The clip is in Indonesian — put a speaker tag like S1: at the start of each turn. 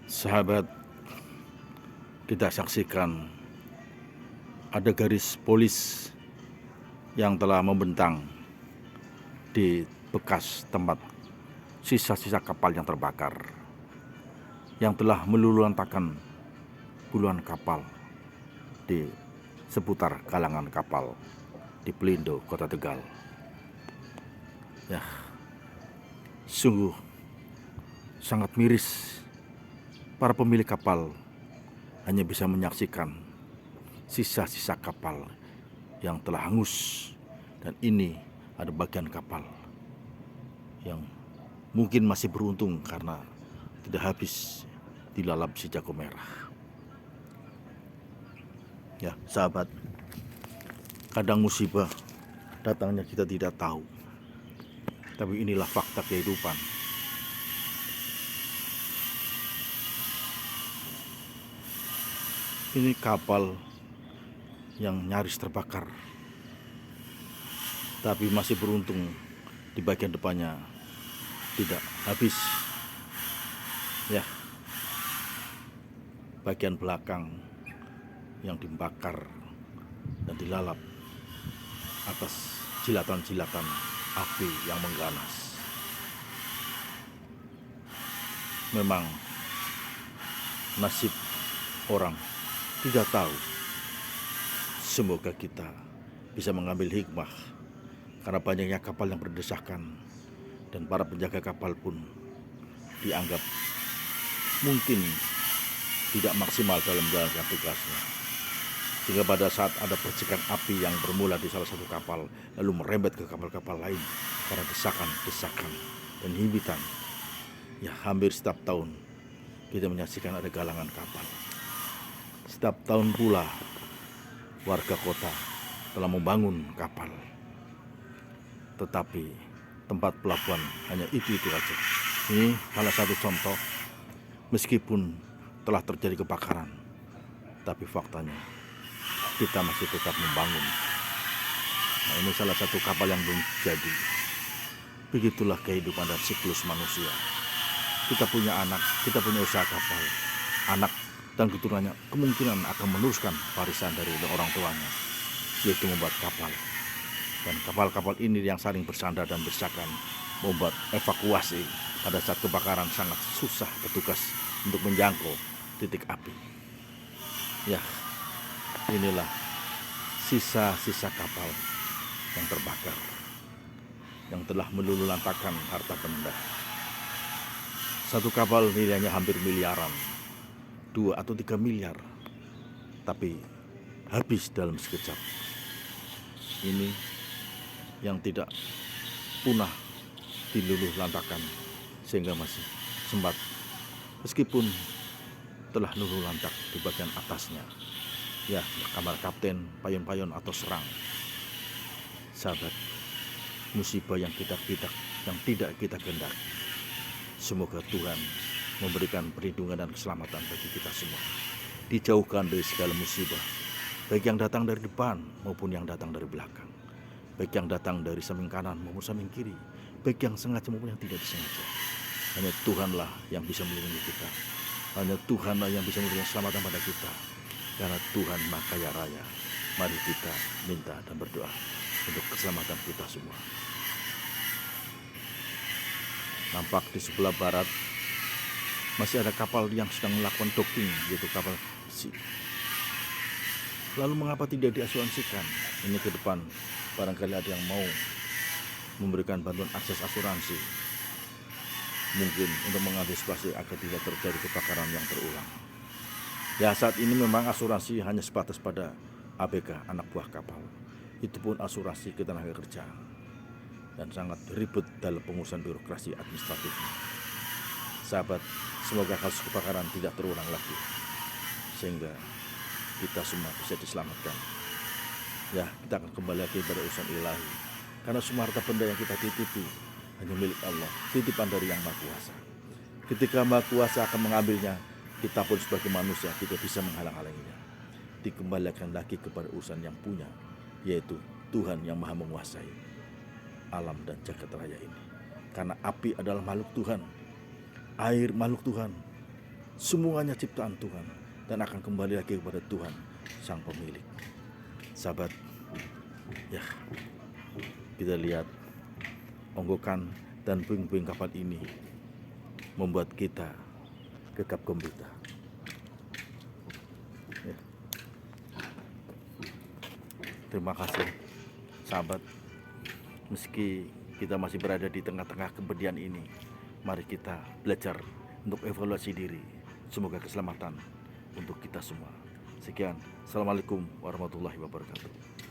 S1: Sahabat, kita saksikan ada garis polis yang telah membentang di bekas tempat sisa-sisa kapal yang terbakar, yang telah meluluhlantakkan puluhan kapal di seputar galangan kapal di Pelindo, Kota Tegal. Ya, sungguh sangat miris. Para pemilik kapal hanya bisa menyaksikan sisa-sisa kapal yang telah hangus, dan ini ada bagian kapal yang mungkin masih beruntung karena tidak habis dilalap si jago merah. Ya, sahabat, kadang musibah datangnya kita tidak tahu, tapi inilah fakta kehidupan. Ini kapal yang nyaris terbakar, tapi masih beruntung di bagian depannya tidak habis. Ya, bagian belakang yang dibakar dan dilalap atas jilatan-jilatan api yang mengganas. Memang nasib orang tidak tahu. Semoga kita bisa mengambil hikmah, karena banyaknya kapal yang berdesakan dan para penjaga kapal pun dianggap mungkin tidak maksimal dalam menjalankan tugasnya, sehingga pada saat ada percikan api yang bermula di salah satu kapal lalu merembet ke kapal-kapal lain karena desakan-desakan dan himpitan. Ya, hampir setiap tahun kita menyaksikan ada galangan kapal. Setiap tahun pula warga kota telah membangun kapal, tetapi tempat pelabuhan hanya itu saja. Ini salah satu contoh, meskipun telah terjadi kebakaran, tapi faktanya kita masih tetap membangun. Nah, ini salah satu kapal yang belum jadi. Begitulah kehidupan dan siklus manusia. Kita punya anak, kita punya usaha kapal. Anak dan keturunannya kemungkinan akan meneruskan warisan dari orang tuanya, yaitu membuat kapal. Dan kapal-kapal ini yang saling bersandar dan berdesakan membuat evakuasi pada saat kebakaran sangat susah petugas untuk menjangkau titik api. Ya, inilah sisa-sisa kapal yang terbakar, yang telah meluluhlantakkan harta benda. Satu kapal nilainya hampir miliaran, 2 atau 3 miliar, tapi habis dalam sekejap. Ini yang tidak punah diluluhlantakkan, sehingga masih sempat, meskipun telah luluh lantak di bagian atasnya. Ya, kamar kapten, payon-payon atau serang. Sahabat, musibah yang tidak kita kehendaki. Semoga Tuhan memberikan perlindungan dan keselamatan bagi kita semua, dijauhkan dari segala musibah, baik yang datang dari depan maupun yang datang dari belakang, baik yang datang dari samping kanan maupun samping kiri, baik yang sengaja maupun yang tidak disengaja. Hanya Tuhanlah yang bisa melindungi kita, hanya Tuhanlah yang bisa memberikan keselamatan pada kita, karena Tuhan Maha Kaya Raya. Mari kita minta dan berdoa untuk keselamatan kita semua. Nampak di sebelah barat masih ada kapal yang sedang melakukan docking, yaitu kapal besi. Lalu mengapa tidak diasuransikan? Ini ke depan barangkali ada yang mau memberikan bantuan akses asuransi, mungkin untuk mengantisipasi agar tidak terjadi kebakaran yang terulang. Ya, saat ini memang asuransi hanya sebatas pada ABK, anak buah kapal. Itu pun asuransi ketenaga kerjaan, dan sangat ribet dalam pengurusan birokrasi administratifnya. Sahabat, semoga kasus kebakaran tidak terulang lagi, sehingga kita semua bisa diselamatkan. Ya, kita akan kembali lagi pada urusan ilahi, karena semua harta benda yang kita titipi hanya milik Allah, titipan dari Yang Maha Kuasa. Ketika Maha Kuasa akan mengambilnya, kita pun sebagai manusia tidak bisa menghalang-halanginya. Dikembalikan lagi kepada urusan yang punya, yaitu Tuhan yang Maha Menguasai alam dan jagat raya ini. Karena api adalah makhluk Tuhan, air makhluk Tuhan, semuanya ciptaan Tuhan dan akan kembali lagi kepada Tuhan sang pemilik. Sahabat, ya, kita lihat onggokan dan puing-puing kapal ini membuat kita gegap gempita. Ya. Terima kasih sahabat. Meski kita masih berada di tengah-tengah kepedihan ini, mari kita belajar untuk evaluasi diri. Semoga keselamatan untuk kita semua. Sekian, Assalamualaikum warahmatullahi wabarakatuh.